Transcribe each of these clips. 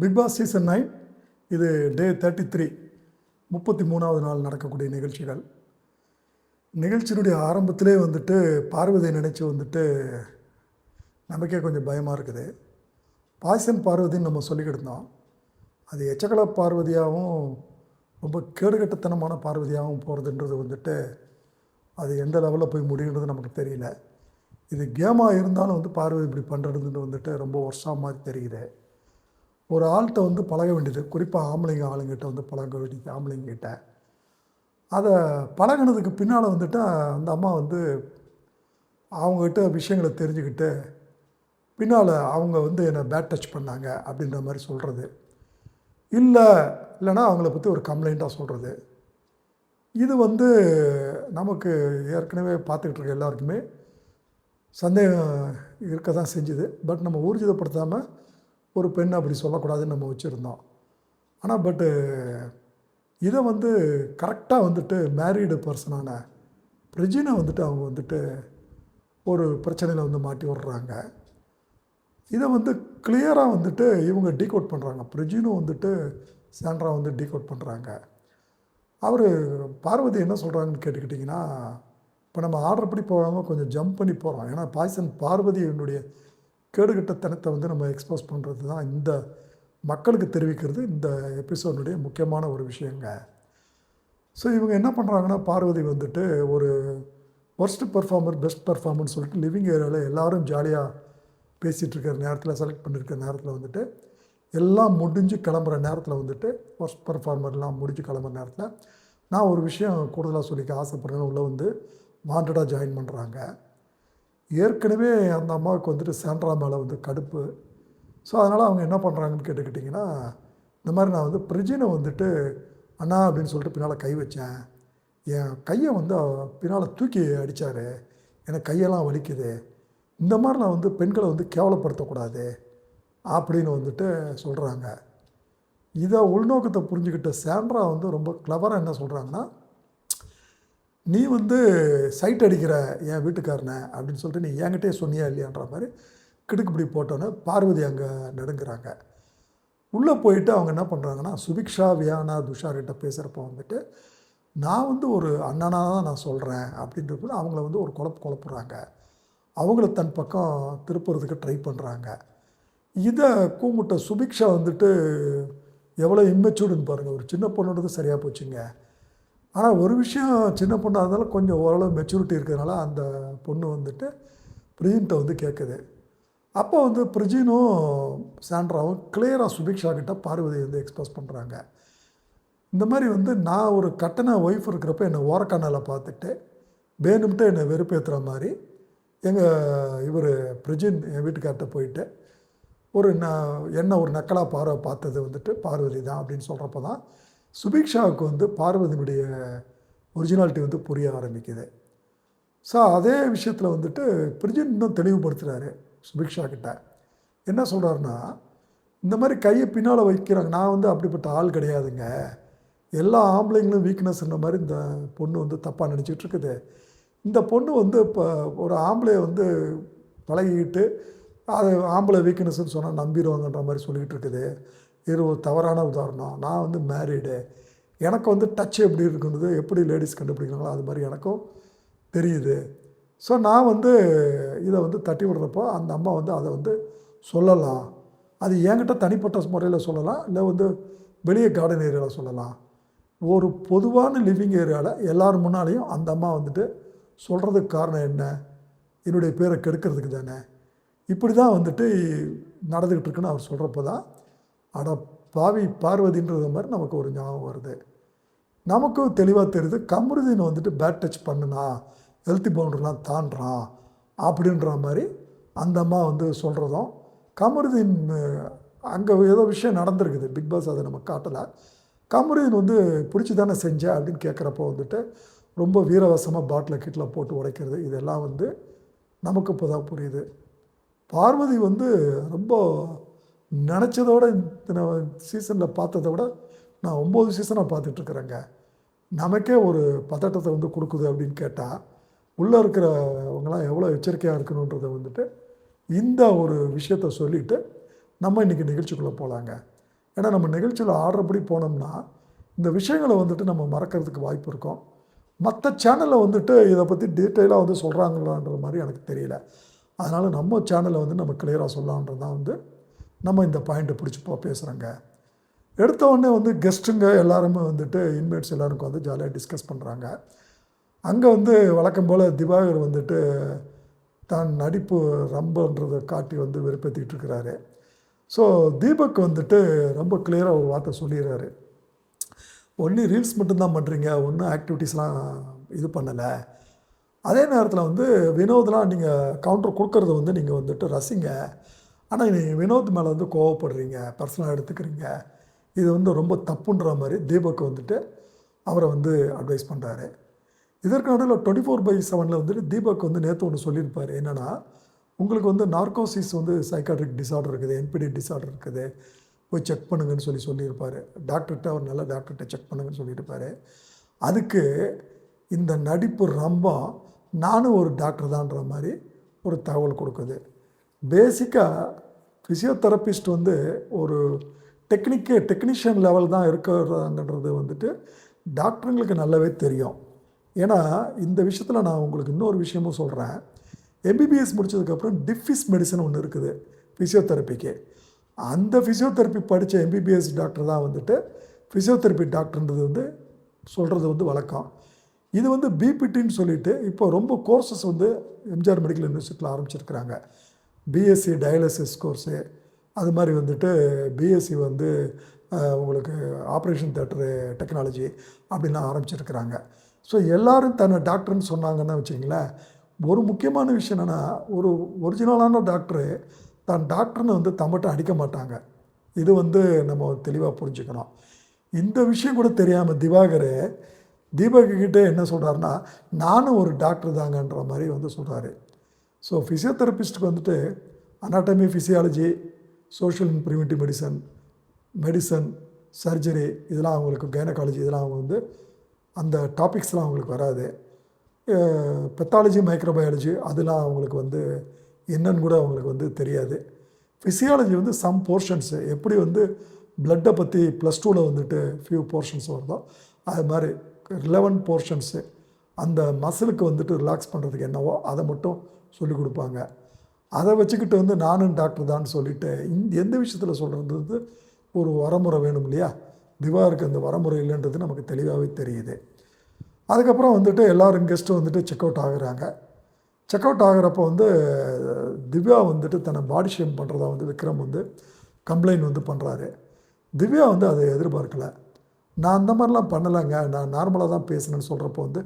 Big Boss season 9 இது டே 33 33வது நாள் நடக்கக்கூடிய நிகழ்ச்சிகள். நிகழ்ச்சியினுடைய ஆரம்பத்திலே வந்துட்டு பார்வதியை நினச்சி வந்துட்டு நமக்கே கொஞ்சம் பயமாக இருக்குது. பாய்சன் பார்வதின்னு நம்ம சொல்லிக்கிட்டு இருந்தோம். அது எச்சக்கல பார்வதியாகவும் ரொம்ப கேடுகட்டத்தனமான பார்வதியாகவும் போகிறதுன்றது வந்துட்டு அது எந்த லெவலில் போய் முடியுன்றது நமக்கு தெரியல. இது கேமாக இருந்தாலும் வந்து பார்வதி இப்படி பண்ணுறதுன்னு வந்துட்டு ரொம்ப வருஷம் மாதிரி தெரியுது. ஒரு ஆள்கிட்ட வந்து பழக வேண்டியது, குறிப்பாக ஆளுங்கிட்ட வந்து பழக வேண்டியது ஆம்பளைங்கிட்ட. அதை பழகினதுக்கு பின்னால் வந்துட்டு அந்த அம்மா வந்து அவங்கக்கிட்ட விஷயங்களை தெரிஞ்சுக்கிட்டு பின்னால் அவங்க வந்து என்னை பேட் டச் பண்ணாங்க அப்படின்ற மாதிரி சொல்கிறது, இல்லைன்னா அவங்கள பற்றி ஒரு கம்ப்ளைண்ட்டாக சொல்கிறது. இது வந்து நமக்கு ஏற்கனவே பார்த்துக்கிட்டு இருக்க எல்லாருக்குமே சந்தேகம் இருக்க தான் செஞ்சுது. பட் நம்ம ஊர்ஜிதப்படுத்தாமல் ஒரு பெண் அப்படி சொல்லக்கூடாதுன்னு நம்ம வச்சுருந்தோம். ஆனால் இதை வந்து கரெக்டாக வந்துட்டு மேரீடு பர்சனான பிரஜினை வந்துட்டு அவங்க வந்துட்டு ஒரு பிரச்சனையில் வந்து மாட்டி விடுறாங்க. இதை வந்து கிளியராக வந்துட்டு இவங்க டீகோட் பண்ணுறாங்க. பிரஜினும் வந்துட்டு சாண்ட்ரா வந்து டீகோட் பண்ணுறாங்க. அவர் பார்வதி என்ன சொல்கிறாங்கன்னு கேட்டுக்கிட்டிங்கன்னா, இப்போ நம்ம ஆர்டர் படி போகாமல் கொஞ்சம் ஜம்ப் பண்ணி போகிறோம். ஏன்னா பாய்சன் பார்வதி என்னுடைய கேடுகட்டத்தனத்தை வந்து நம்ம எக்ஸ்போஸ் பண்ணுறது தான் இந்த மக்களுக்கு தெரிவிக்கிறது இந்த எபிசோடுடைய முக்கியமான ஒரு விஷயங்க. ஸோ இவங்க என்ன பண்ணுறாங்கன்னா, பார்வதி வந்துட்டு ஒரு ஒர்ஸ்ட் பெர்ஃபார்மர் பெஸ்ட் பெர்ஃபார்மர்னு சொல்லிட்டு லிவிங் ஏரியாவில் எல்லோரும் ஜாலியாக பேசிகிட்டு இருக்கிற நேரத்தில், செலக்ட் பண்ணியிருக்கிற நேரத்தில் வந்துட்டு எல்லாம் முடிஞ்சு கிளம்புற நேரத்தில் வந்துட்டு ஒர்ஸ்ட் பெர்ஃபார்மர்லாம் முடிஞ்சு கிளம்புற நேரத்தில் நான் ஒரு விஷயம் கூடுதலாக சொல்லிக்க ஆசைப்படுறேன்னு உள்ளே வந்து வாண்டடாக ஜாயின் பண்ணுறாங்க. ஏற்கனவே அந்த அம்மாவுக்கு வந்துட்டு சாண்ட்ரா மேலே வந்து கடுப்பு. ஸோ அதனால் அவங்க என்ன பண்ணுறாங்கன்னு கேட்டுக்கிட்டிங்கன்னா, இந்த மாதிரி நான் வந்து பிரஜினை வந்துட்டு அண்ணா அப்படின்னு சொல்லிட்டு பின்னால் கை வச்சேன், என் கையை வந்து பின்னால் தூக்கி அடித்தார், எனக்கு கையெல்லாம் வலிக்குது, இந்த மாதிரி நான் வந்து பெண்களை வந்து கேவலப்படுத்தக்கூடாது அப்படின்னு வந்துட்டு சொல்கிறாங்க. இதை உள்நோக்கத்தை புரிஞ்சுக்கிட்ட சாண்ட்ரா வந்து ரொம்ப கிளவராக என்ன சொல்கிறாங்கன்னா, நீ வந்து சைட் அடிக்கிற என் வீட்டுக்காரனை அப்படின்னு சொல்லிட்டு நீ என்கிட்டே சொன்னியா இல்லையான்ற மாதிரி கிடுக்குப்பிடி போட்டோன்னே பார்வதி அங்கே நடுங்கிறாங்க. உள்ளே போயிட்டு அவங்க என்ன பண்ணுறாங்கன்னா, சுபிக்ஷா, வியானா, துஷார்கிட்ட பேசுகிறப்ப வந்துட்டு நான் வந்து ஒரு அண்ணனாக தான் நான் சொல்கிறேன் அப்படின்றப்ப அவங்கள வந்து ஒரு குழப்புறாங்க. அவங்கள தன் பக்கம் திருப்புறதுக்கு ட்ரை பண்ணுறாங்க. இதை கூமுட்ட சுபிக்ஷா வந்துட்டு எவ்வளோ இம்மெச்சூர்டுன்னு பாருங்கள். ஒரு சின்ன பொண்ணுன்றது சரியாக போச்சுங்க. ஆனால் ஒரு விஷயம், சின்ன பொண்ணாக இருந்தாலும் கொஞ்சம் ஓரளவு மெச்சூரிட்டி இருக்கிறதுனால அந்த பொண்ணு வந்துட்டு பிரஜின்கிட்ட வந்து கேட்குது. அப்போ வந்து பிரஜினும் சாண்ட்ராவும் கிளியராக சுபிக்ஷா கிட்ட பார்வதியை வந்து எக்ஸ்பிரஸ் பண்ணுறாங்க. இந்த மாதிரி வந்து நான் ஒரு கட்டண ஒய்ஃப் இருக்கிறப்ப என்னை ஓரக்கண்ணால் பார்த்துட்டு வேணும்ட்டு என்னை வெறுப்பேற்றுற மாதிரி இவர் பிரஜின் என் வீட்டுக்கார்ட்ட போயிட்டு என்ன ஒரு நக்கலாக பார்த்தது வந்துட்டு பார்வதி தான் அப்படின்னு சொல்கிறப்ப தான் சுபிக்ஷாவுக்கு வந்து பார்வதியினுடைய ஒரிஜினாலிட்டி வந்து புரிய ஆரம்பிக்குது. ஸோ அதே விஷயத்தில் வந்துட்டு பிரஜின் இன்னும் தெளிவுபடுத்துகிறாரு சுபிக்ஷா கிட்ட. என்ன சொல்கிறாருன்னா, இந்த மாதிரி கையை பின்னால் வைக்கிறாங்க, நான் வந்து அப்படிப்பட்ட ஆள் கிடையாதுங்க, எல்லா ஆம்பளைங்களும் வீக்னஸ்ன்ற மாதிரி இந்த பொண்ணு வந்து தப்பாக நினச்சிட்டு இருக்குது. இந்த பொண்ணு வந்து இப்போ ஒரு ஆம்பளையை வந்து பழகிக்கிட்டு அது ஆம்பளை வீக்னஸ்ன்னு சொன்னால் நம்பிடுவாங்கன்ற மாதிரி சொல்லிக்கிட்டு இருக்குது. இது ஒரு தவறான உதாரணம். நான் வந்து மேரீடு, எனக்கு வந்து டச் எப்படி இருக்குன்றது எப்படி லேடிஸ் கண்டுபிடிக்கிறாங்களோ அது மாதிரி எனக்கும் தெரியுது. ஸோ நான் வந்து இதை வந்து தட்டி விடுறப்போ அந்த அம்மா வந்து அதை வந்து சொல்லலாம், அது என்கிட்ட தனிப்பட்ட முறையில் சொல்லலாம், இல்லை வந்து வெளியே கார்டன் ஏரியாவில் சொல்லலாம். ஒரு பொதுவான லிவிங் ஏரியாவில் எல்லோரும் முன்னாலேயும் அந்த அம்மா வந்துட்டு சொல்கிறதுக்கு காரணம் என்ன, என்னுடைய பேரை கெடுக்கிறதுக்கு தானே, இப்படி தான் வந்துட்டு நடந்துக்கிட்டு இருக்குன்னு அவர் சொல்கிறப்ப தான் அட பாவி பார்வதின்றது மாதிரி நமக்கு ஒரு ஞாபகம் வருது. நமக்கும் தெளிவாக தெரியுது, கமருதீன் வந்துட்டு பேட் டச் பண்ணுனா ஹெல்த்தி பவுண்டர்லாம் தாண்டுறான் அப்படின்ற மாதிரி அந்த அம்மா வந்து சொல்கிறதும், கமருதீன் அங்கே ஏதோ விஷயம் நடந்திருக்குது, பிக் பாஸ் அதை நம்ம காட்டலை, கமருதீன் வந்து பிடிச்சி தானே செஞ்சேன் அப்படின்னு கேட்குறப்போ வந்துட்டு ரொம்ப வீரவசமாக பாட்டில் கிட்டில் போட்டு உடைக்கிறது, இதெல்லாம் வந்து நமக்கு இப்போ தான் புரியுது. பார்வதி வந்து ரொம்ப நினச்சதோட இந்த சீசனில் பார்த்ததை விட நான் 9 சீசனாக பார்த்துட்ருக்குறேங்க. நமக்கே ஒரு பதட்டத்தை வந்து கொடுக்குது அப்படின்னு கேட்டால் உள்ளே இருக்கிறவங்களாம் எவ்வளோ எச்சரிக்கையாக இருக்கணுன்றதை வந்துட்டு இந்த ஒரு விஷயத்த சொல்லிவிட்டு நம்ம இன்றைக்கி நிகழ்ச்சிக்குள்ளே போகலாங்க. ஏன்னா நம்ம நிகழ்ச்சியில் ஆடுறபடி போனோம்னா இந்த விஷயங்களை வந்துட்டு நம்ம மறக்கிறதுக்கு வாய்ப்பு இருக்கும். மற்ற சேனலில் வந்துட்டு இதை பற்றி டீட்டெயிலாக வந்து சொல்கிறாங்களான்ற மாதிரி எனக்கு தெரியல. அதனால் நம்ம சேனலை வந்து நம்ம கிளியராக சொல்லலான்றது தான் வந்து நம்ம இந்த பாயிண்ட்டை பிடிச்சி பேசுகிறோங்க. எடுத்த உடனே வந்து கெஸ்ட்டுங்க எல்லாருமே வந்துட்டு இன்மேட்ஸ் எல்லாருக்கும் வந்து ஜாலியாக டிஸ்கஸ் பண்ணுறாங்க. அங்கே வந்து வழக்கம் போல் திவாகர் வந்துட்டு தான் நடிப்பு ரம்பன்றதை காட்டி வந்து வெறுப்பேற்றிக்கிட்டு இருக்கிறாரு. ஸோ தீபக் வந்துட்டு ரொம்ப கிளியராக ஒரு வார்த்தை சொல்லிடுறாரு. ஒன்லி ரீல்ஸ் மட்டும்தான் பண்ணுறீங்க, ஒன்றும் ஆக்டிவிட்டீஸ்லாம் இது பண்ணலை. அதே நேரத்தில் வந்து வினோத்லாம் நீங்கள் கவுண்டர் கொடுக்கறத வந்து நீங்கள் வந்துட்டு ரசிங்க, ஆனால் நீங்கள் வினோத் மேலே வந்து கோவப்படுறீங்க, பர்சனலாக எடுத்துக்கிறீங்க, இது வந்து ரொம்ப தப்புன்ற மாதிரி தீபக் வந்துட்டு அவரை வந்து அட்வைஸ் பண்ணுறாரு. இதற்கு நடுவில் 24/7 வந்துட்டு தீபக் வந்து நேற்று ஒன்று சொல்லியிருப்பார். என்னென்னா, உங்களுக்கு வந்து நார்கோசிஸ் வந்து சைக்காட்ரிக் டிஸார்டர் இருக்குது, என்பிடி டிஸார்டர் இருக்குது, போய் செக் பண்ணுங்கன்னு சொல்லியிருப்பார். டாக்டர்கிட்ட அவர் நல்ல டாக்டர்கிட்ட செக் பண்ணுங்கன்னு சொல்லியிருப்பார். அதுக்கு இந்த நடிப்பு ரம்பம் நானும் ஒரு டாக்டர் தான்ற மாதிரி ஒரு தகவல் கொடுக்குது. பேசிக்காக ஃபிசியோதெரபிஸ்ட் வந்து ஒரு டெக்னீஷியன் லெவல் தான் இருக்கிறாங்கன்றது வந்துட்டு டாக்டருங்களுக்கு நல்லாவே தெரியும். ஏன்னா இந்த விஷயத்தில் நான் உங்களுக்கு இன்னொரு விஷயமும் சொல்கிறேன். எம்பிபிஎஸ் முடித்ததுக்கப்புறம் டிஃபிஸ் மெடிசன் ஒன்று இருக்குது ஃபிசியோதெரப்பிக்கு. அந்த ஃபிசியோதெரப்பி படித்த எம்பிபிஎஸ் டாக்டர் தான் வந்துட்டு ஃபிசியோதெரப்பி டாக்டர்ன்றது வந்து சொல்கிறது வந்து வழக்கம். இது வந்து பிபிடின்னு சொல்லிட்டு இப்போ ரொம்ப கோர்சஸ் வந்து எம்ஜிஆர் மெடிக்கல் யூனிவர்சிட்டியில் ஆரம்பிச்சிருக்கிறாங்க. பிஎஸ்சி டயாலிசிஸ் கோர்ஸு, அது மாதிரி வந்துட்டு பிஎஸ்சி வந்து உங்களுக்கு ஆப்ரேஷன் தியேட்டரு டெக்னாலஜி அப்படின்லாம் ஆரம்பிச்சிருக்கிறாங்க. ஸோ எல்லோரும் தன்னை டாக்டர்னு சொன்னாங்கன்னா வச்சுங்களேன், ஒரு முக்கியமான விஷயம் என்னென்னா, ஒரு ஒரிஜினலான டாக்டரு தான் டாக்டர்னு வந்து தம்மட்ட அடிக்க மாட்டாங்க. இது வந்து நம்ம தெளிவாக புரிஞ்சுக்கணும். இந்த விஷயம் கூட தெரியாமல் தீபக்கிட்ட என்ன சொல்கிறாருன்னா, நானும் ஒரு டாக்டர் தாங்கன்ற மாதிரி வந்து சொல்கிறாரு. ஸோ ஃபிசியோதெரபிஸ்ட்டுக்கு வந்துட்டு anatomy, physiology, social and preventive medicine, surgery, இதெல்லாம் அவங்களுக்கு கைனகாலஜி, இதெல்லாம் அவங்க வந்து அந்த டாபிக்ஸ்லாம் அவங்களுக்கு வராது. பெத்தாலஜி, மைக்ரோபயாலஜி அதெல்லாம் அவங்களுக்கு வந்து என்னன்னு கூட அவங்களுக்கு வந்து தெரியாது. ஃபிசியாலஜி வந்து சம் போர்ஷன்ஸு எப்படி வந்து பிளட்டை பற்றி +2 வந்துட்டு ஃபியூ போர்ஷன்ஸ் வருதோ அது மாதிரி 11 போர்ஷன்ஸு அந்த மசிலுக்கு வந்துட்டு ரிலாக்ஸ் பண்ணுறதுக்கு என்னவோ அதை மட்டும் சொல்லிக் கொடுப்பாங்க. அதை வச்சுக்கிட்டு வந்து நானும் டாக்டர் தான் சொல்லிவிட்டு எந்த விஷயத்தில் சொல்கிறது ஒரு வரமுறை வேணும் இல்லையா? திவாருக்கு அந்த வரமுறை இல்லைன்றது நமக்கு தெளிவாகவே தெரியுது. அதுக்கப்புறம் வந்துட்டு எல்லோரும் கெஸ்ட்டு வந்துட்டு செக் அவுட் ஆகுறாங்க. செக் அவுட் ஆகிறப்போ வந்து திவ்யா வந்துட்டு தன்னை பாடி ஷேம் பண்ணுறதா வந்து விக்ரம் வந்து கம்ப்ளைண்ட் வந்து பண்ணுறாரு. திவ்யா வந்து அதை எதிர்பார்க்கலை. நான் அந்த மாதிரிலாம் பண்ணலைங்க, நான் நார்மலாக தான் பேசுனேன்னு சொல்கிறப்போ வந்து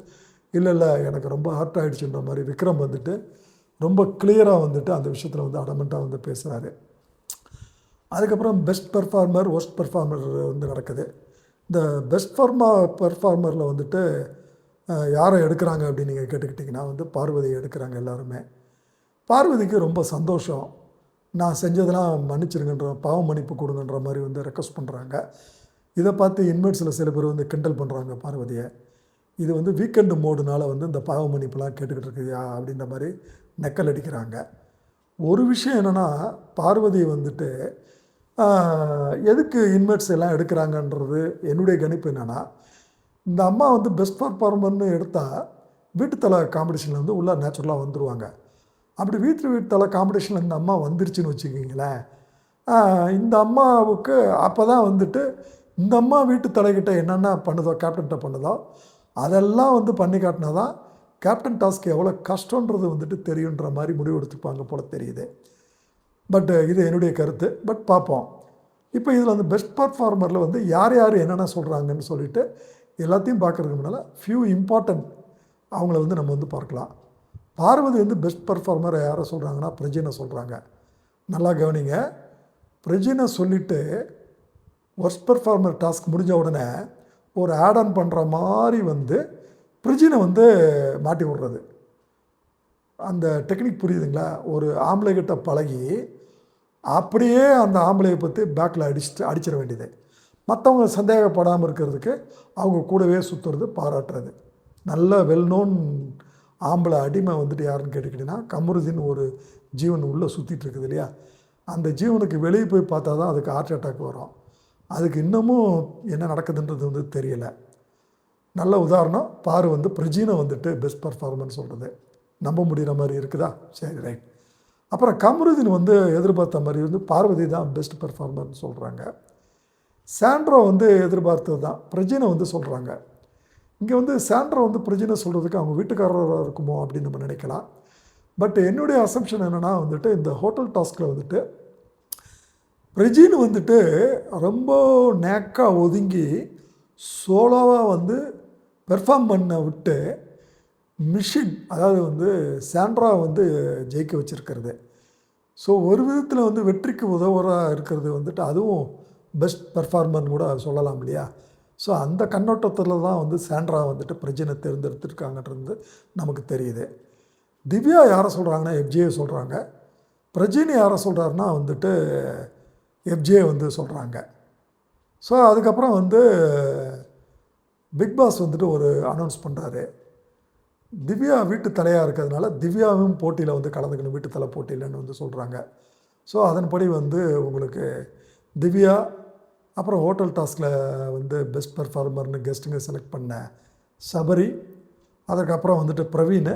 இல்லை எனக்கு ரொம்ப ஹர்ட் ஆகிடுச்சுன்ற மாதிரி விக்ரம் வந்துட்டு ரொம்ப கிளியராக வந்துட்டு அந்த விஷயத்தில் வந்து அடமெண்ட்டாக வந்து பேசுகிறாரு. அதுக்கப்புறம் பெஸ்ட் பெர்ஃபார்மர், ஒஸ்ட் பெர்ஃபார்மர் வந்து நடக்குது. இந்த பெஸ்ட் பெர்ஃபார்மரில் வந்துட்டு யாரை எடுக்கிறாங்க அப்படின்னு நீங்கள் கேட்டுக்கிட்டிங்கன்னா வந்து பார்வதியை எடுக்கிறாங்க எல்லாருமே. பார்வதிக்கு ரொம்ப சந்தோஷம். நான் செஞ்சதெல்லாம் மன்னிச்சிருங்கன்ற, பாவ மன்னிப்பு கொடுங்கன்ற மாதிரி வந்து ரெக்வஸ்ட் பண்ணுறாங்க. இதை பார்த்து இன்மேட்ஸில் சில பேர் வந்து கிண்டல் பண்ணுறாங்க பார்வதியை. இது வந்து வீக்கெண்டு மோடுனால் வந்து இந்த பாவ மன்னிப்புலாம் கேட்டுக்கிட்டு இருக்குயா அப்படின்ற மாதிரி நெக்கல் அடிக்கிறாங்க. ஒரு விஷயம் என்னென்னா, பார்வதி வந்துட்டு எதுக்கு இன்மேட்ஸ் எல்லாம் எடுக்கிறாங்கன்றது என்னுடைய கணிப்பு என்னென்னா, இந்த அம்மா வந்து பெஸ்ட் பெர்ஃபார்மர்னு எடுத்தால் வீட்டுத்தலை காம்படிஷனில் வந்து உள்ளே நேச்சுரலாக வந்துடுவாங்க. அப்படி வீட்டுத்தலை காம்படிஷனில் இந்த அம்மா வந்துருச்சுன்னு வச்சுக்கிங்களேன், இந்த அம்மாவுக்கு அப்போ தான் வந்துட்டு இந்த அம்மா வீட்டு தலைக்கிட்ட என்னென்ன பண்ணுதோ, கேப்டன்கிட்ட பண்ணுதோ அதெல்லாம் வந்து பண்ணி காட்டினா தான் கேப்டன் டாஸ்க் எவ்வளோ கஷ்டன்றது வந்துட்டு தெரியுன்ற மாதிரி முடிவு எடுத்துப்பாங்க போல் தெரியுது. பட் இது என்னுடைய கருத்து. பட் பார்ப்போம். இப்போ இதில் வந்து பெஸ்ட் பெர்ஃபார்மரில் வந்து யார் என்னென்ன சொல்கிறாங்கன்னு சொல்லிவிட்டு எல்லாத்தையும் பார்க்குறதுக்கு முன்னால் ஃபியூ இம்பார்ட்டன்ட் அவங்கள வந்து நம்ம வந்து பார்க்கலாம். பார்வதி வந்து பெஸ்ட் பெர்ஃபார்மரை யாரை சொல்கிறாங்கன்னா பிரஜினை சொல்கிறாங்க. நல்லா கவனிங்க. பிரஜினை சொல்லிவிட்டு ஒர்ஸ்ட் பெர்ஃபார்மர் டாஸ்க் முடிஞ்ச உடனே ஒரு ஆட் ஆன் பண்ணுற மாதிரி வந்து பிரஜினை வந்து மாட்டி விடுறது. அந்த டெக்னிக் புரியுதுங்களா? ஒரு ஆம்பளைகிட்ட பழகி அப்படியே அந்த ஆம்பளையை பற்றி பேக்கில் அடிச்சிட வேண்டியது. மற்றவங்க சந்தேகப்படாமல் இருக்கிறதுக்கு அவங்க கூடவே சுற்றுறது, பாராட்டுறது. நல்ல வெல் நோன் ஆம்பளை அடிமை வந்துட்டு யாருன்னு கேட்டுக்கிட்டிங்கன்னா கமருதீன் ஒரு ஜீவன் உள்ளே சுற்றிட்டு இருக்குது இல்லையா? அந்த ஜீவனுக்கு வெளியே போய் பார்த்தா தான் அதுக்கு ஹார்ட் அட்டாக் வரும். அதுக்கு இன்னமும் என்ன நடக்குதுன்றது வந்து தெரியலை. நல்ல உதாரணம் பாரு வந்து பிரஜினை வந்துட்டு பெஸ்ட் பர்ஃபார்மன்ஸ் சொல்கிறது நம்ப முடிகிற மாதிரி இருக்குதா? சரி, ரைட். அப்புறம் கமருதீன் வந்து எதிர்பார்த்த மாதிரி வந்து பார்வதி தான் பெஸ்ட் பர்ஃபார்மர்னு சொல்கிறாங்க. சாண்ட்ரா வந்து எதிர்பார்த்தது தான் பிரஜினை வந்து சொல்கிறாங்க. இங்கே வந்து சாண்ட்ரா வந்து பிரஜினை சொல்கிறதுக்கு அவங்க வீட்டுக்காரராக இருக்குமோ அப்படின்னு நம்ம நினைக்கலாம். பட் என்னுடைய அசம்ஷன் என்னென்னா வந்துட்டு இந்த ஹோட்டல் டாஸ்கில் வந்துட்டு பிரஜின்னு வந்துட்டு ரொம்ப நேக்காக ஒதுங்கி சோலோவாக வந்து பெர்ஃபார்ம் பண்ண விட்டு மிஷின், அதாவது வந்து சாண்ட்ரா வந்து ஜெயிக்க வச்சுருக்கிறது. ஸோ ஒரு விதத்தில் வந்து வெற்றிக்கு உதவுறாக இருக்கிறது வந்துட்டு அதுவும் பெஸ்ட் பெர்ஃபார்மர்னு கூட சொல்லலாம் இல்லையா? ஸோ அந்த கண்ணோட்டத்தில் தான் வந்து சாண்ட்ரா வந்துட்டு பிரஜினை தேர்ந்தெடுத்துருக்காங்கன்றது நமக்கு தெரியுது. திவ்யா யாரை சொல்கிறாங்கன்னா எஃப்ஜே சொல்கிறாங்க. பிரஜினி யாரை சொல்கிறாருன்னா வந்துட்டு எஃப்ஜே வந்து சொல்கிறாங்க. ஸோ அதுக்கப்புறம் வந்து பிக் பாஸ் வந்துட்டு ஒரு அனௌன்ஸ் பண்ணுறாரு. திவ்யா வீட்டு தலையாக இருக்கிறதுனால திவ்யாவும் போட்டியில் வந்து கலந்துக்கணும், வீட்டு தலை போட்டியில்னு வந்து சொல்கிறாங்க. ஸோ அதன்படி வந்து உங்களுக்கு திவ்யா, அப்புறம் ஹோட்டல் டாஸ்கில் வந்து பெஸ்ட் பெர்ஃபார்மர்னு கெஸ்ட்டுங்க செலக்ட் பண்ண சபரி, அதுக்கப்புறம் வந்துட்டு பிரவீன்,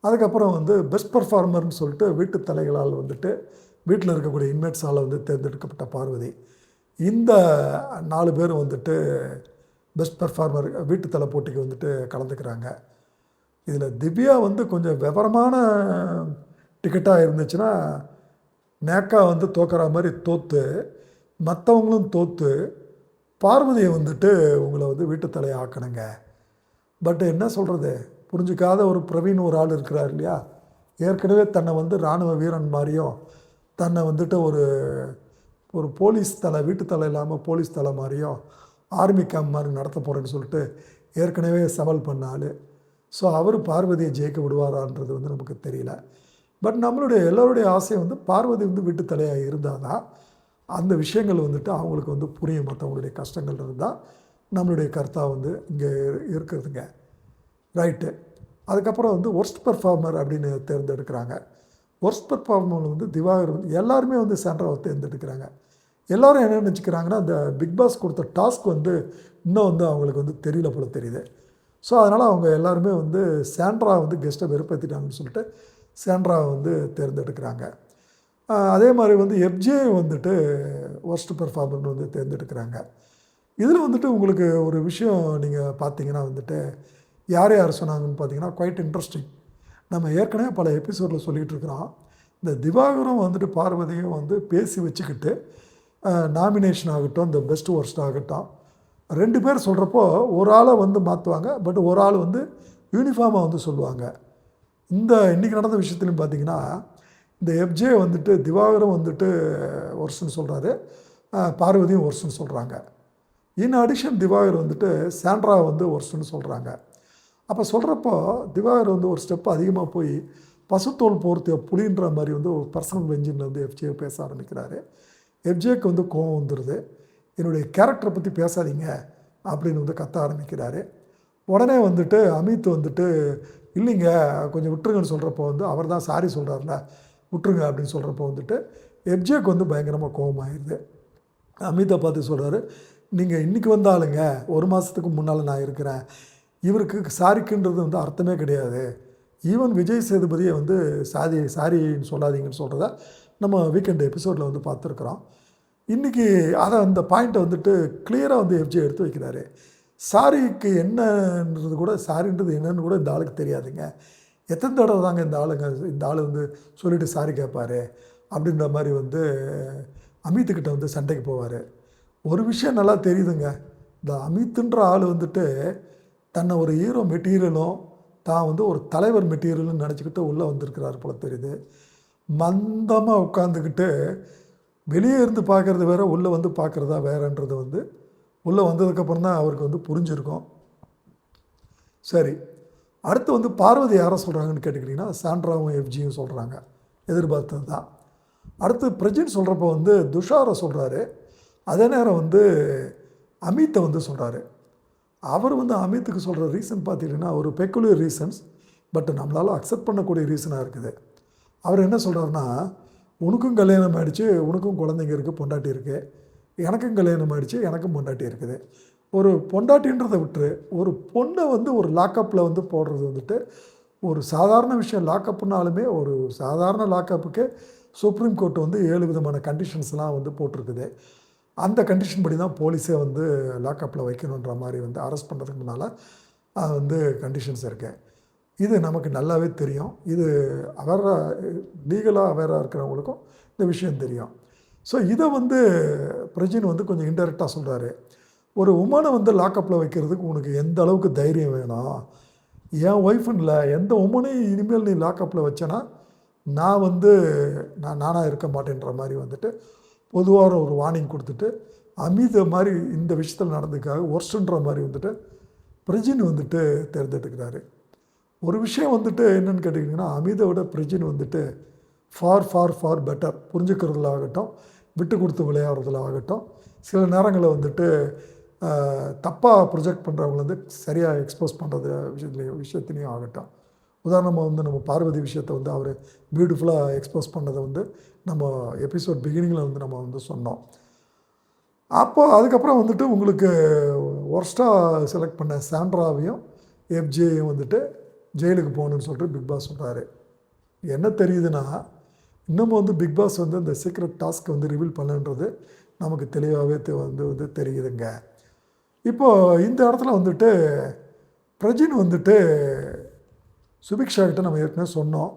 அதுக்கப்புறம் வந்து பெஸ்ட் பெர்ஃபார்மர்னு சொல்லிட்டு வீட்டு தலைகளால் வந்துட்டு வீட்டில் இருக்கக்கூடிய இன்மேட்ஸால் வந்து தேர்ந்தெடுக்கப்பட்ட பார்வதி. இந்த 4 பேர் வந்துட்டு பெஸ்ட் பெர்ஃபார்மர் வீட்டு தலை போட்டிக்கு வந்துட்டு கலந்துக்கிறாங்க. இதில் திவ்யா வந்து கொஞ்சம் விவரமான டிக்கெட்டாக இருந்துச்சுன்னா நேக்கா வந்து தோக்கிற மாதிரி தோற்று மற்றவங்களும் தோற்று பார்வதியை வந்துட்டு உங்களை வந்து வீட்டு தலையை ஆக்கணுங்க. பட் என்ன சொல்கிறது, புரிஞ்சிக்காத ஒரு பிரவீன் ஒரு ஆள் இருக்கிறார் இல்லையா? ஏற்கனவே தன்னை வந்து இராணுவ வீரன் மாதிரியும் தன்னை வந்துட்டு ஒரு போலீஸ் தலை, வீட்டு தலை இல்லாமல் போலீஸ் தலை மாதிரியும் ஆர்மி கேம்ப் மாதிரி நடத்த போகிறேன்னு சொல்லிட்டு ஏற்கனவே சவால் பண்ண ஆள். ஸோ அவர் பார்வதியை ஜெயிக்க விடுவாரான்றது வந்து நமக்கு தெரியல. பட் நம்மளுடைய எல்லோருடைய ஆசை வந்து பார்வதி வந்து வீட்டு தலையாக இருந்தால் தான் அந்த விஷயங்கள் வந்துட்டு அவங்களுக்கு வந்து புரியும். மற்றவங்களுடைய கஷ்டங்கள் இருந்தால் நம்மளுடைய கருத்தாக வந்து இங்கே இருக்கிறதுங்க. ரைட்டு. அதுக்கப்புறம் வந்து ஒர்ஸ்ட் பெர்ஃபார்மர் அப்படின்னு தேர்ந்தெடுக்கிறாங்க. ஒர்ஸ்ட் பெர்ஃபார்மர் வந்து திவாகர் வந்து எல்லாருமே வந்து சாண்ட்ராவை தேர்ந்தெடுக்கிறாங்க. எல்லோரும் என்ன நினச்சிக்கிறாங்கன்னா அந்த பிக் பாஸ் கொடுத்த டாஸ்க் வந்து இன்னும் வந்து அவங்களுக்கு வந்து தெரியல போல தெரியுது. ஸோ அதனால் அவங்க எல்லாருமே வந்து சாண்ட்ரா வந்து கெஸ்ட்டை வெறுப்பேற்றிட்டாங்கன்னு சொல்லிட்டு சாண்ட்ராவை வந்து தேர்ந்தெடுக்கிறாங்க. அதே மாதிரி வந்து எஃப்ஜே வந்துட்டு ஒர்ஸ்ட் பெர்ஃபார்மர்னு வந்து தேர்ந்தெடுக்கிறாங்க. இதில் வந்துட்டு உங்களுக்கு ஒரு விஷயம் நீங்கள் பார்த்தீங்கன்னா வந்துட்டு யார் யார் சொன்னாங்கன்னு பார்த்தீங்கன்னா குவைட் இன்ட்ரெஸ்டிங். நம்ம ஏற்கனவே பல எபிசோடில் சொல்லிகிட்டு இருக்கிறோம். இந்த திவாகரும் வந்துட்டு பார்வதியும் வந்து பேசி வச்சுக்கிட்டு நாமினேஷன் ஆகட்டும், இந்த பெஸ்ட் ஒர்ஸ்ட் ஆகட்டும், 2 பேர் சொல்கிறப்போ ஒரு ஆளை வந்து மாற்றுவாங்க. பட் ஒரு ஆள் வந்து யூனிஃபார்மாக வந்து சொல்லுவாங்க. இன்றைக்கி நடந்த விஷயத்துலையும் பார்த்திங்கன்னா இந்த எஃப்ஜே வந்துட்டு திவாகரும் வந்துட்டு ஒர்ஸ்ட்னு சொல்கிறாரு, பார்வதியும் ஒர்ஸ்ட்னு சொல்கிறாங்க. இன் அடிஷன் திவாகர் வந்துட்டு சாண்ட்ரா வந்து ஒர்ஸ்ட்னு சொல்கிறாங்க. அப்போ சொல்கிறப்போ திவாகர் வந்து ஒரு ஸ்டெப் அதிகமாக போய் பசுத்தோல் போர்த்திய புலின்ற மாதிரி வந்து ஒரு பர்சனல் பெஞ்சில் வந்து எஃப்ஜே பேச ஆரம்பிக்கிறாரு. எஃப்ஜேக்கு வந்து கோவம் வந்துடுது. என்னுடைய கேரக்டரை பற்றி பேசாதீங்க அப்படின்னு வந்து கத்த ஆரம்பிக்கிறாரு. உடனே வந்துட்டு அமித் வந்துட்டு இல்லைங்க கொஞ்சம் விட்டுருங்கன்னு சொல்கிறப்போ வந்து அவர் தான் சாரி சொல்கிறாருல விட்டுருங்க அப்படின்னு சொல்கிறப்போ வந்துட்டு எஃப்ஜேக்கு வந்து பயங்கரமாக கோவமாகிடுது. அமித்தை பார்த்து சொல்கிறாரு, நீங்கள் இன்றைக்கி வந்த ஆளுங்க, 1 மாதத்துக்கு முன்னால் நான் இருக்கிறேன், இவருக்கு சாரிக்குன்றது வந்து அர்த்தமே கிடையாது. ஈவன் விஜய் சேதுபதியை வந்து சாரின்னு சொல்லாதீங்கன்னு சொல்கிறத நம்ம வீக்கெண்ட் எபிசோடில் வந்து பார்த்துருக்குறோம். இன்றைக்கி அந்த பாயிண்ட்டை வந்துட்டு கிளியராக வந்து எஃப்ஜே எடுத்து வைக்கிறாரு. சாரிக்கு என்னன்றது கூட, சாரின்றது என்னன்னு கூட இந்த ஆளுக்கு தெரியாதுங்க. எத்தனை தடவை தாங்க இந்த ஆள் வந்து சொல்லிவிட்டு சாரி கேட்பார் அப்படின்ற மாதிரி வந்து அமித்துக்கிட்ட வந்து சண்டைக்கு போவார். ஒரு விஷயம் நல்லா தெரியுதுங்க, இந்த அமித்துன்ற ஆள் வந்துட்டு தன்னை ஒரு ஹீரோ மெட்டீரியலும் தான் வந்து ஒரு தலைவர் மெட்டீரியல்னு நினச்சிக்கிட்டு உள்ளே வந்திருக்கிறார் போல தெரியுது. மந்தமாக உட்காந்துக்கிட்டு வெளியே இருந்து பார்க்குறது வேறு, உள்ளே வந்து பார்க்குறதா வேறுன்றது வந்து உள்ளே வந்ததுக்கப்புறம் தான் அவருக்கு வந்து புரிஞ்சிருக்கும். சரி, அடுத்து வந்து பார்வதி யாரை சொல்கிறாங்கன்னு கேட்டுக்கிட்டிங்கன்னா சாண்ட்ராவும் எஃப்ஜியும் சொல்கிறாங்க, எதிர்பார்த்தது தான். அடுத்து பிரஜின் சொல்கிறப்போ வந்து துஷாரை சொல்கிறாரு. அதே நேரம் வந்து அமித்தை வந்து சொல்கிறாரு. அவர் வந்து அமித்துக்கு சொல்கிற ரீசன் பார்த்திங்கன்னா ஒரு பெக்குலியர் ரீசன்ஸ், பட் நம்மளால் அக்செப்ட் பண்ணக்கூடிய ரீசனாக இருக்குது. அவர் என்ன சொல்கிறாருன்னா, உனக்கும் கல்யாணம் ஆகிடுச்சு, உனக்கும் குழந்தைங்க இருக்குது, பொண்டாட்டி இருக்குது, எனக்கும் கல்யாணம் ஆகிடுச்சு, எனக்கும் பொண்டாட்டி இருக்குது. ஒரு பொண்டாட்டின்றதை விட்டு ஒரு பொண்ணை வந்து ஒரு லாக்கப்பில் வந்து போடுறது வந்துட்டு ஒரு சாதாரண விஷயம். லாக்கப்புனாலுமே ஒரு சாதாரண லாக்கப்புக்கே சுப்ரீம் கோர்ட் வந்து 7 விதமான கண்டிஷன்ஸ்லாம் வந்து போட்டிருக்குது. அந்த கண்டிஷன் படி தான் போலீஸே வந்து லாக்கப்பில் வைக்கணுன்ற மாதிரி வந்து அரெஸ்ட் பண்ணுறதுக்கு முன்னால் வந்து கண்டிஷன்ஸ் இருக்குது. இது நமக்கு நல்லாவே தெரியும். இது லீகலாக அவேராக இருக்கிறவங்களுக்கும் இந்த விஷயம் தெரியும். ஸோ இதை வந்து பிரஜின் வந்து கொஞ்சம் இன்டெரக்டாக சொல்கிறாரு. ஒரு உமனை வந்து லாக்கப்பில் வைக்கிறதுக்கு உனக்கு எந்த அளவுக்கு தைரியம் வேணும்? என் ஒய்ஃபுன்னு இல்லை, எந்த உமனையும் இனிமேல் நீ லாக்கப்பில் வச்சேன்னா நான் வந்து நானாக இருக்க மாட்டேன்ற மாதிரி வந்துட்டு பொதுவாக ஒரு வார்னிங் கொடுத்துட்டு அமித மாதிரி இந்த விஷயத்தில் நடந்துக்காக ஒர்ஸ்ட்ன்ற மாதிரி வந்துட்டு பிரஜின் வந்துட்டு தேர்ந்தெடுக்கிறாரு. ஒரு விஷயம் வந்துட்டு என்னென்னு கேட்டிங்கன்னா, அமிதை விட பிரஜின் வந்துட்டு ஃபார் ஃபார் ஃபார் பெட்டர். புரிஞ்சுக்கிறதுல ஆகட்டும், விட்டு கொடுத்து விளையாடுறதுல ஆகட்டும், சில நேரங்களில் வந்துட்டு தப்பாக ப்ரொஜெக்ட் பண்ணுறவங்க வந்து சரியாக எக்ஸ்போஸ் பண்ணுறது விஷயத்துலேயும் ஆகட்டும். உதாரணமாக வந்து நம்ம பார்வதி விஷயத்தை வந்து அவர் பியூட்டிஃபுல்லாக எக்ஸ்போஸ் பண்ணதை வந்து நம்ம எபிசோட் பிகினிங்கில் வந்து நம்ம வந்து சொன்னோம். அப்போது அதுக்கப்புறம் வந்துட்டு உங்களுக்கு ஒர்ஸ்ட்டாக செலக்ட் பண்ண சாண்ட்ராவையும் எஃப்ஜேயும் வந்துட்டு ஜெயிலுக்கு போகணுன்னு சொல்லிட்டு பிக் பாஸ் சொல்கிறாரு. என்ன தெரியுதுன்னா, இன்னமும் வந்து பிக் பாஸ் வந்து இந்த சீக்ரெட் டாஸ்க் வந்து ரிவீல் பண்ணன்றது நமக்கு தெளிவாகவே வந்து தெரியுதுங்க. இப்போது இந்த இடத்துல வந்துட்டு பிரஜின் வந்துட்டு சுபிக்ஷா கிட்ட நம்ம ஏற்கனவே சொன்னோம்,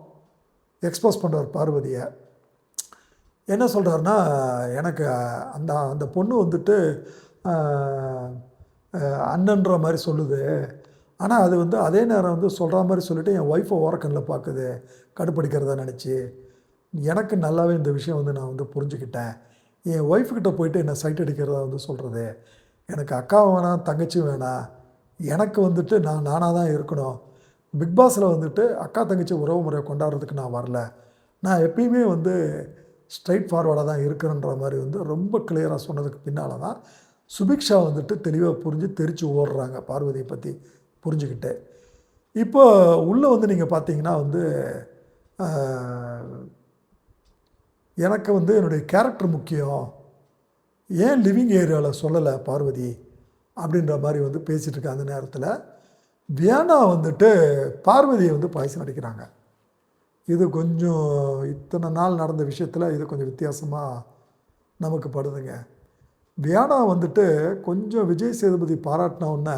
எக்ஸ்போஸ் பண்ணுறார் பார்வதியை. என்ன சொல்கிறாருன்னா, எனக்கு அந்த அந்த பொண்ணு வந்துட்டு அண்ணன்ற மாதிரி சொல்லுது, ஆனால் அது வந்து அதே நேரம் வந்து சொல்கிற மாதிரி சொல்லிவிட்டு என் ஒய்ஃபை ஓரக்கண்ணில் பார்க்குது, கடுப்படிக்கிறதா நினச்சி. எனக்கு நல்லாவே இந்த விஷயம் வந்து நான் வந்து புரிஞ்சுக்கிட்டேன். என் ஒய்ஃப்கிட்ட போயிட்டு என்னை சைட் அடிக்கிறதா வந்து சொல்கிறது. எனக்கு அக்கா வேணாம், தங்கச்சி வேணாம், எனக்கு வந்துட்டு நானாக தான் இருக்கணும். பிக் பாஸில் வந்துட்டு அக்கா தங்கச்சி உறவு முறையை கொண்டாடுறதுக்கு நான் வரல. நான் எப்பயுமே வந்து ஸ்ட்ரைட் ஃபார்வர்டாக தான் இருக்கிறேன்ற மாதிரி வந்து ரொம்ப கிளியராக சொன்னதுக்கு பின்னால் தான் சுபிக்ஷா வந்துட்டு தெளிவாக புரிஞ்சு தெரித்து ஓடுறாங்க பார்வதியை பற்றி புரிஞ்சுக்கிட்டு. இப்போ உள்ளே வந்து நீங்கள் பார்த்தீங்கன்னா வந்து எனக்கு வந்து என்னுடைய கேரக்டர் முக்கியம், ஏன் லிவிங் ஏரியாவில் சொல்லலை பார்வதி அப்படின்ற மாதிரி வந்து பேசிகிட்டு இருக்க அந்த நேரத்தில் வியானா வந்துட்டு பார்வதியை வந்து பாய்சன் அடிக்கிறாங்க. இது கொஞ்சம் இத்தனை நாள் நடந்த விஷயத்தில் இது கொஞ்சம் வித்தியாசமாக நமக்கு படுதுங்க. வியானா வந்துட்டு கொஞ்சம் விஜய் சேதுபதி பாராட்டினவுடனே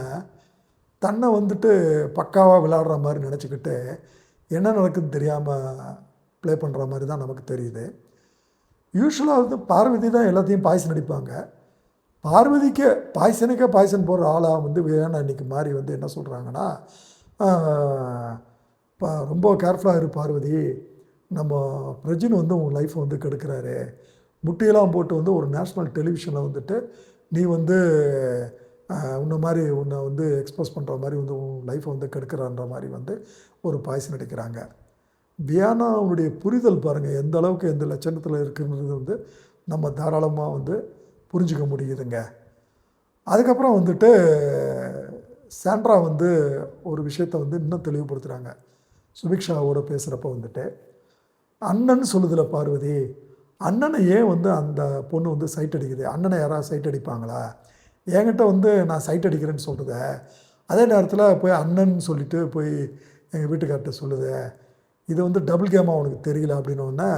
தன்னை வந்துட்டு பக்காவாக விளையாடுற மாதிரி நினச்சிக்கிட்டு என்ன நடக்குதுன்னு தெரியாமல் ப்ளே பண்ணுற மாதிரி தான் நமக்கு தெரியுது. யூஸ்வலாக வந்து பார்வதி தான் எல்லாத்தையும் பாய்சன் அடிப்பாங்க. பார்வதிக்கே பாய்சன் போடுற ஆளாக வந்து வியானா இன்றைக்கி மாதிரி வந்து என்ன சொல்கிறாங்கன்னா, ரொம்ப கேர்ஃபுல்லாக இரு பார்வதி, நம்ம பிரஜின் வந்து உன் லைஃப்பை வந்து கெடுக்கிறாரு, முட்டியெல்லாம் போட்டு வந்து ஒரு நேஷ்னல் டெலிவிஷனில் வந்துட்டு நீ வந்து உன்னை வந்து எக்ஸ்போஸ் பண்ணுற மாதிரி வந்து உன் லைஃப்பை வந்து கெடுக்கிறான்ற மாதிரி வந்து ஒரு பாய்சன் அடிக்கிறாங்க. வியானா அவனுடைய புரிதல் பாருங்கள் எந்த அளவுக்கு எந்த லட்சணத்தில் இருக்குன்றது வந்து நம்ம தாராளமாக வந்து புரிஞ்சிக்க முடியுதுங்க. அதுக்கப்புறம் வந்துட்டு சாண்ட்ரா வந்து ஒரு விஷயத்தை வந்து இன்னும் தெளிவுபடுத்துகிறாங்க. சுபிக்ஷாவோட பேசுகிறப்ப வந்துட்டு அண்ணன் சொல்லுதில்ல பார்வதி, அண்ணனை ஏன் வந்து அந்த பொண்ணு வந்து சைட் அடிக்குது? அண்ணனை யாராவது சைட் அடிப்பாங்களா? என்கிட்ட வந்து நான் சைட் அடிக்கிறேன்னு சொல்லுத, அதே நேரத்தில் போய் அண்ணன் சொல்லிவிட்டு போய் எங்கள் வீட்டுக்கார்ட்ட சொல்லுது. இது வந்து டபுள் கேமாக அவனுக்கு தெரியல அப்படின்னோடனே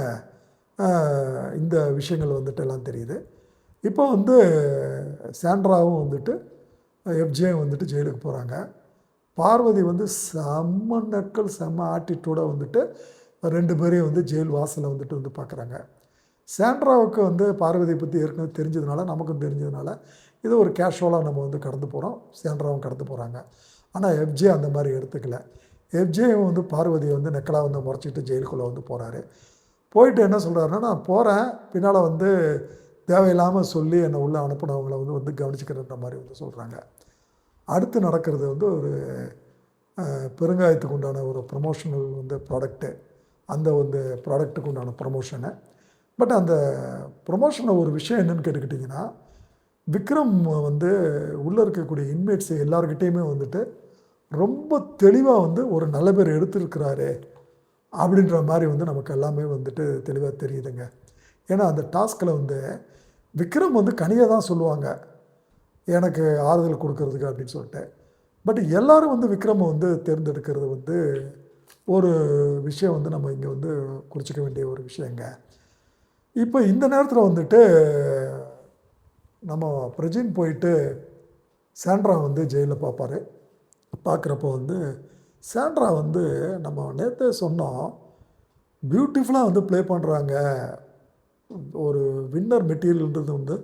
இந்த விஷயங்கள் வந்துட்டு எல்லாம் தெரியுது. இப்போ வந்து சாண்ட்ராவும் வந்துட்டு எஃப்ஜேயும் வந்துட்டு ஜெயிலுக்கு போகிறாங்க. பார்வதி வந்து செம்ம நக்கல் செம்ம ஆட்டிடியூடாக வந்துட்டு 2 பேரையும் வந்து ஜெயில் வாசலில் வந்துட்டு வந்து பார்க்குறாங்க. சாண்ட்ராவுக்கு வந்து பார்வதியை பற்றி ஏற்கனவே தெரிஞ்சதுனால, நமக்கும் தெரிஞ்சதுனால இது ஒரு கேஷுவலாக நம்ம வந்து கடந்து போகிறோம், சாண்ட்ராவும் கடந்து போகிறாங்க. ஆனால் எஃப்ஜே அந்த மாதிரி எடுத்துக்கல. எஃப்ஜேயும் வந்து பார்வதியை வந்து நெக்கலாக வந்து முறைச்சிட்டு ஜெயிலுக்குள்ளே வந்து போகிறாரு. போயிட்டு என்ன சொல்கிறாருன்னா, நான் போகிறேன், பின்னால் வந்து தேவையில்லாமல் சொல்லி என்னை உள்ளே அனுப்பினவங்களை வந்து கவனிச்சுக்கிறன்ற மாதிரி வந்து சொல்கிறாங்க. அடுத்து நடக்கிறது வந்து ஒரு பெருங்காயத்துக்கு உண்டான ஒரு ப்ரமோஷனல் வந்து ப்ராடக்ட்டு, அந்த வந்து ப்ராடக்ட்டுக்கு உண்டான ப்ரமோஷனு. பட் அந்த ப்ரமோஷனில் ஒரு விஷயம் என்னென்னு கேட்டுக்கிட்டிங்கன்னா, விக்ரம் வந்து உள்ளே இருக்கக்கூடிய இன்மேட்ஸ் எல்லாருக்கிட்டேயுமே வந்துட்டு ரொம்ப தெளிவாக வந்து ஒரு நல்ல பேர் எடுத்துருக்கிறாரு அப்படின்ற மாதிரி வந்து நமக்கு எல்லாமே வந்துட்டு தெளிவாக தெரியுதுங்க. ஏன்னா அந்த டாஸ்கில் வந்து விக்ரம் வந்து கனியை தான் சொல்லுவாங்க எனக்கு ஆறுதல் கொடுக்கறதுக்கு அப்படின்னு சொல்லிட்டு. பட் எல்லாரும் வந்து விக்ரமை வந்து தேர்ந்தெடுக்கிறது வந்து ஒரு விஷயம் வந்து நம்ம இங்கே வந்து குறிச்சிக்க வேண்டிய ஒரு விஷயங்க. இப்போ இந்த நேரத்தில் வந்துட்டு நம்ம பிரஜின் போயிட்டு சாண்ட்ரா வந்து ஜெயிலில் பார்ப்பார். பார்க்குறப்போ வந்து சாண்ட்ரா வந்து நம்ம நேற்றே சொன்னோம், பியூட்டிஃபுல்லாக வந்து ப்ளே பண்ணுறாங்க. ஒரு வின்னர் மெட்டீரியல்ன்றது வந்து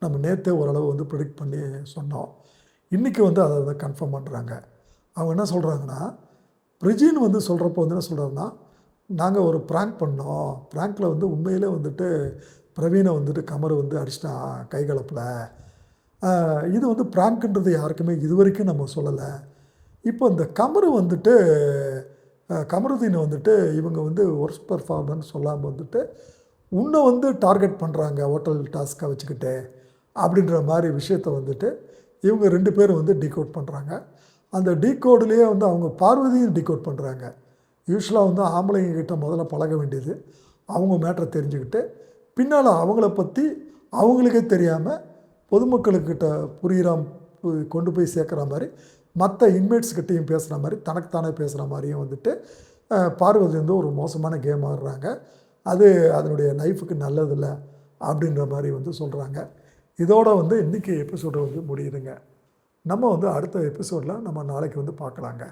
நம்ம நேற்றே ஓரளவு வந்து ப்ரிடிக்ட் பண்ணி சொன்னோம். இன்றைக்கி வந்து அதை வந்து கன்ஃபார்ம் பண்ணுறாங்க. அவங்க என்ன சொல்கிறாங்கன்னா, பிரஜின் வந்து சொல்கிறப்போ வந்து என்ன சொல்கிறாருன்னா, நாங்கள் ஒரு ப்ராங்க் பண்ணோம். ப்ராங்க்கில் வந்து உண்மையிலே வந்துட்டு பிரவீனை வந்துட்டு கமர் வந்து அடிச்சிட்டான் கைகலப்பில். இது வந்து ப்ராங்க்ன்றது யாருக்குமே இது வரைக்கும் நம்ம சொல்லலை. இப்போ இந்த கமரு வந்துட்டு கமருதீனை வந்துட்டு இவங்க வந்து ஒர்ஸ்ட் பெர்ஃபார்மன்ஸ் சொல்லாமல் வந்துட்டு உன்னை வந்து டார்கெட் பண்ணுறாங்க ஹோட்டல் டாஸ்க்காக வச்சுக்கிட்டு அப்படின்ற மாதிரி விஷயத்த வந்துட்டு இவங்க 2 பேரும் வந்து டீகோட் பண்ணுறாங்க. அந்த டீகோட்லேயே வந்து அவங்க பார்வதியும் டீகோட் பண்ணுறாங்க. யூஸ்வலாக வந்து ஆம்பளைங்க கிட்ட முதல்ல பழக வேண்டியது, அவங்க மேட்டரை தெரிஞ்சுக்கிட்டு பின்னால் அவங்கள பற்றி அவங்களுக்கே தெரியாமல் பொதுமக்களுக்கிட்ட கொண்டு போய் சேர்க்குற மாதிரி மற்ற இன்மேட்ஸ்கிட்டையும் பேசுகிற மாதிரி தனக்குத்தானே பேசுகிற மாதிரியும் வந்துட்டு பார்வதி வந்து ஒரு மோசமான கேம் ஆடுறாங்க. அது அதனுடைய லைஃபுக்கு நல்லதில்லை அப்படின்ற மாதிரி வந்து சொல்கிறாங்க. இதோடு வந்து இன்றைக்கி எபிசோடு வந்து முடியுதுங்க. நம்ம வந்து அடுத்த எபிசோடில் நம்ம நாளைக்கு வந்து பார்க்கலாங்க.